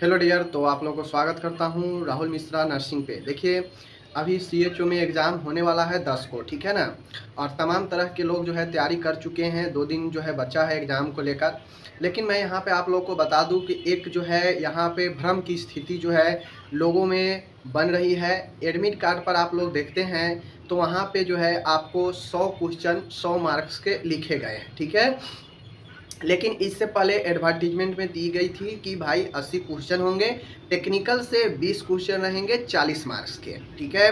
Hello dear, तो आप लोगों को स्वागत करता हूँ राहुल मिश्रा नर्सिंग पे। देखिए, अभी सीएचओ में एग्ज़ाम होने वाला है 10 को, ठीक है ना। और तमाम तरह के लोग जो है तैयारी कर चुके हैं। 2 दिन जो है बचा है एग्ज़ाम को लेकर। लेकिन मैं यहाँ पे आप लोगों को बता दूँ कि एक जो है यहाँ पे भ्रम की स्थिति जो है लोगों में बन रही है। एडमिट कार्ड पर आप लोग देखते हैं तो वहाँ पे जो है आपको 100 क्वेश्चन 100 मार्क्स के लिखे गए हैं, ठीक है। लेकिन इससे पहले एडवर्टीजमेंट में दी गई थी कि भाई 80 क्वेश्चन होंगे, टेक्निकल से 20 क्वेश्चन रहेंगे 40 मार्क्स के, ठीक है।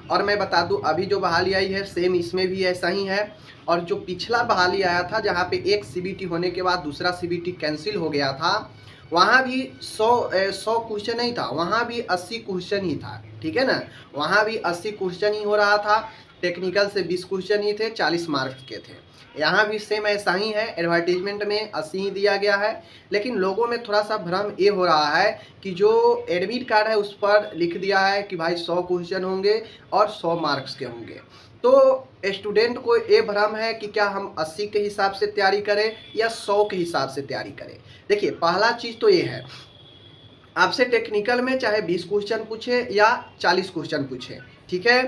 और मैं बता दूं अभी जो बहाली आई है सेम इसमें भी ऐसा ही है। और जो पिछला बहाली आया था जहां पे एक सीबीटी होने के बाद दूसरा सीबीटी कैंसिल हो गया था, वहाँ भी 100 क्वेश्चन नहीं था, वहाँ भी 80 क्वेश्चन ही था, ठीक है ना। वहाँ भी 80 क्वेश्चन ही हो रहा था, टेक्निकल से 20 क्वेश्चन ही थे, 40 मार्क्स के थे। यहाँ भी सेम ऐसा ही है, एडवर्टीजमेंट में 80 ही दिया गया है। लेकिन लोगों में थोड़ा सा भ्रम ये हो रहा है कि जो एडमिट कार्ड है उस पर लिख दिया है कि भाई 100 क्वेश्चन होंगे और 100 मार्क्स के होंगे। तो स्टूडेंट को ये भ्रम है कि क्या हम 80 के हिसाब से तैयारी करें या 100 के हिसाब से तैयारी करें। देखिए, पहला चीज़ तो ये है, आपसे टेक्निकल में चाहे 20 क्वेश्चन पूछे या 40 क्वेश्चन पूछे, ठीक है।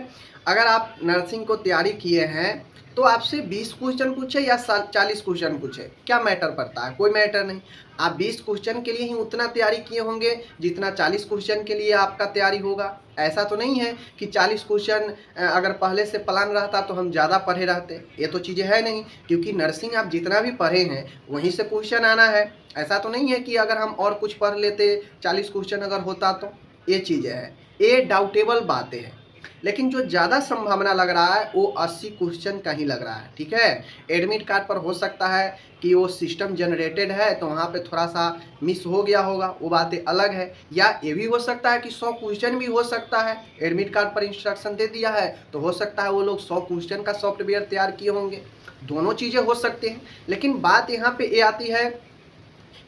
अगर आप नर्सिंग को तैयारी किए हैं तो आपसे 20 क्वेश्चन पूछे या 40 क्वेश्चन पूछे, क्या मैटर पड़ता है? कोई मैटर नहीं। आप 20 क्वेश्चन के लिए ही उतना तैयारी किए होंगे जितना 40 क्वेश्चन के लिए आपका तैयारी होगा। ऐसा तो नहीं है कि 40 क्वेश्चन अगर पहले से प्लान रहता तो हम ज़्यादा पढ़े रहते। ये तो चीज़ें है नहीं, क्योंकि नर्सिंग आप जितना भी पढ़े हैं वहीं से क्वेश्चन आना है। ऐसा तो नहीं है कि अगर हम और कुछ पढ़ लेते 40 क्वेश्चन अगर होता तो। ये चीज़ें हैं, ये डाउटेबल बातें हैं। लेकिन जो ज़्यादा संभावना लग रहा है वो 80 क्वेश्चन का ही लग रहा है, ठीक है। एडमिट कार्ड पर हो सकता है कि वो सिस्टम जनरेटेड है तो वहाँ पे थोड़ा सा मिस हो गया होगा, वो बातें अलग है। या ये भी हो सकता है कि 100 क्वेश्चन भी हो सकता है, एडमिट कार्ड पर इंस्ट्रक्शन दे दिया है तो हो सकता है वो लोग 100 क्वेश्चन का सॉफ्टवेयर तैयार किए होंगे। दोनों चीज़ें हो सकते हैं। लेकिन बात यहाँ पे ये आती है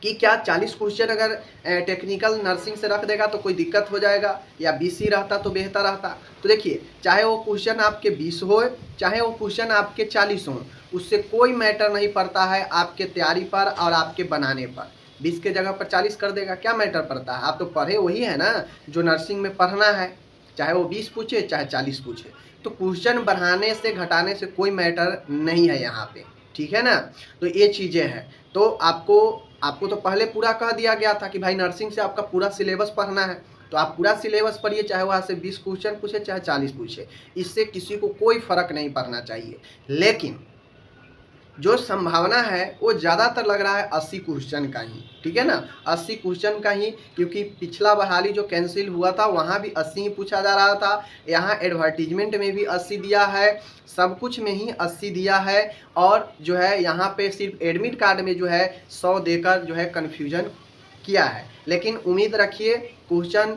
कि क्या 40 क्वेश्चन अगर टेक्निकल नर्सिंग से रख देगा तो कोई दिक्कत हो जाएगा, या 20 ही रहता तो बेहतर रहता। तो देखिए, चाहे वो क्वेश्चन आपके 20 हो चाहे वो क्वेश्चन आपके 40 हों, उससे कोई मैटर नहीं पड़ता है आपके तैयारी पर और आपके बनाने पर। 20 के जगह पर 40 कर देगा, क्या मैटर पड़ता है? आप तो पढ़े वही है ना जो नर्सिंग में पढ़ना है, चाहे वो 20 पूछे चाहे 40 पूछे। तो क्वेश्चन बढ़ाने से घटाने से कोई मैटर नहीं है यहाँ पे, ठीक है ना। तो ये चीज़ें हैं। तो आपको तो पहले पूरा कह दिया गया था कि भाई नर्सिंग से आपका पूरा सिलेबस पढ़ना है, तो आप पूरा सिलेबस पढ़िए, चाहे वहाँ से 20 क्वेश्चन पूछे चाहे 40 पूछे, इससे किसी को कोई फर्क नहीं पड़ना चाहिए। लेकिन जो संभावना है वो ज़्यादातर लग रहा है 80 क्वेश्चन का ही, ठीक है ना। 80 क्वेश्चन का ही, क्योंकि पिछला बहाली जो कैंसिल हुआ था वहाँ भी 80 ही पूछा जा रहा था, यहाँ एडवर्टीजमेंट में भी 80 दिया है, सब कुछ में ही 80 दिया है। और जो है यहाँ पे सिर्फ एडमिट कार्ड में जो है 100 देकर जो है कन्फ्यूजन किया है। लेकिन उम्मीद रखिए क्वेश्चन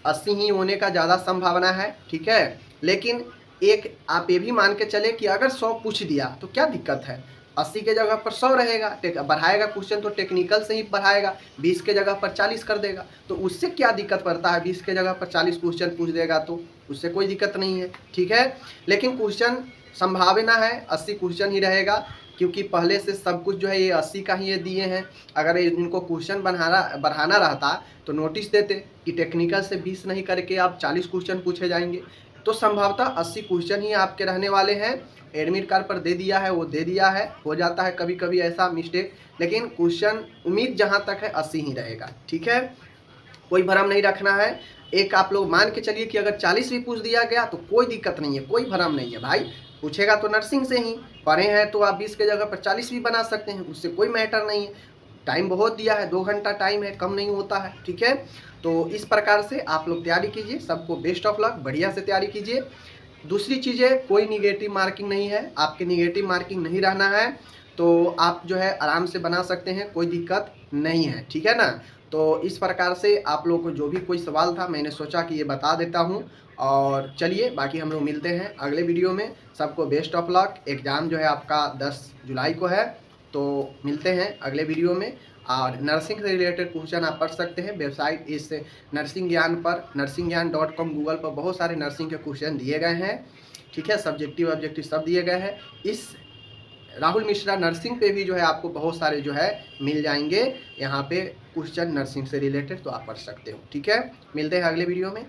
80 ही होने का ज़्यादा संभावना है, ठीक है। लेकिन एक आप ये भी मान के चले कि अगर 100 पूछ दिया तो क्या दिक्कत है, 80 के जगह पर 100 रहेगा, बढ़ाएगा क्वेश्चन तो टेक्निकल से ही बढ़ाएगा, 20 के जगह पर 40 कर देगा, तो उससे क्या दिक्कत पड़ता है? 20 के जगह पर 40 क्वेश्चन पूछ देगा तो उससे कोई दिक्कत नहीं है, ठीक है। लेकिन क्वेश्चन संभावना है 80 क्वेश्चन ही रहेगा, क्योंकि पहले से सब कुछ जो है ये 80 का ही ये दिए हैं। अगर इनको क्वेश्चन बढ़ाना रहता तो नोटिस देते कि टेक्निकल से 20 नहीं करके आप 40 क्वेश्चन पूछे जाएंगे। तो संभवतः 80 क्वेश्चन ही आपके रहने वाले हैं। एडमिट कार्ड पर दे दिया है वो दे दिया है, हो जाता है कभी कभी ऐसा मिस्टेक। लेकिन क्वेश्चन उम्मीद जहाँ तक है 80 ही रहेगा, ठीक है। कोई भरम नहीं रखना है। एक आप लोग मान के चलिए कि अगर 40 भी पूछ दिया गया तो कोई दिक्कत नहीं है, कोई भरम नहीं है भाई। पूछेगा तो नर्सिंग से ही पढ़े हैं तो आप 20 के जगह पर 40 भी बना सकते हैं, उससे कोई मैटर नहीं है। टाइम बहुत दिया है, 2 घंटा टाइम है, कम नहीं होता है, ठीक है। तो इस प्रकार से आप लोग तैयारी कीजिए, सबको बेस्ट ऑफ लक, बढ़िया से तैयारी कीजिए। दूसरी चीज़ है, कोई निगेटिव मार्किंग नहीं है, आपके निगेटिव मार्किंग नहीं रहना है, तो आप जो है आराम से बना सकते हैं, कोई दिक्कत नहीं है, ठीक है ना। तो इस प्रकार से आप लोगों को जो भी कोई सवाल था मैंने सोचा कि ये बता देता हूँ। और चलिए बाकी हम लोग मिलते हैं अगले वीडियो में। सबको बेस्ट ऑफ लक। एग्ज़ाम जो है आपका 10 जुलाई को है, तो मिलते हैं अगले वीडियो में। और नर्सिंग से रिलेटेड क्वेश्चन आप पढ़ सकते हैं वेबसाइट इस नर्सिंग ज्ञान पर, नर्सिंगज्ञान.com, गूगल पर बहुत सारे नर्सिंग के क्वेश्चन दिए गए हैं, ठीक है। सब्जेक्टिव ऑब्जेक्टिव सब दिए गए हैं। इस राहुल मिश्रा नर्सिंग पे भी जो है आपको बहुत सारे जो है मिल जाएंगे यहाँ पे क्वेश्चन नर्सिंग से रिलेटेड, तो आप पढ़ सकते हो। ठीक है, मिलते हैं अगले वीडियो में।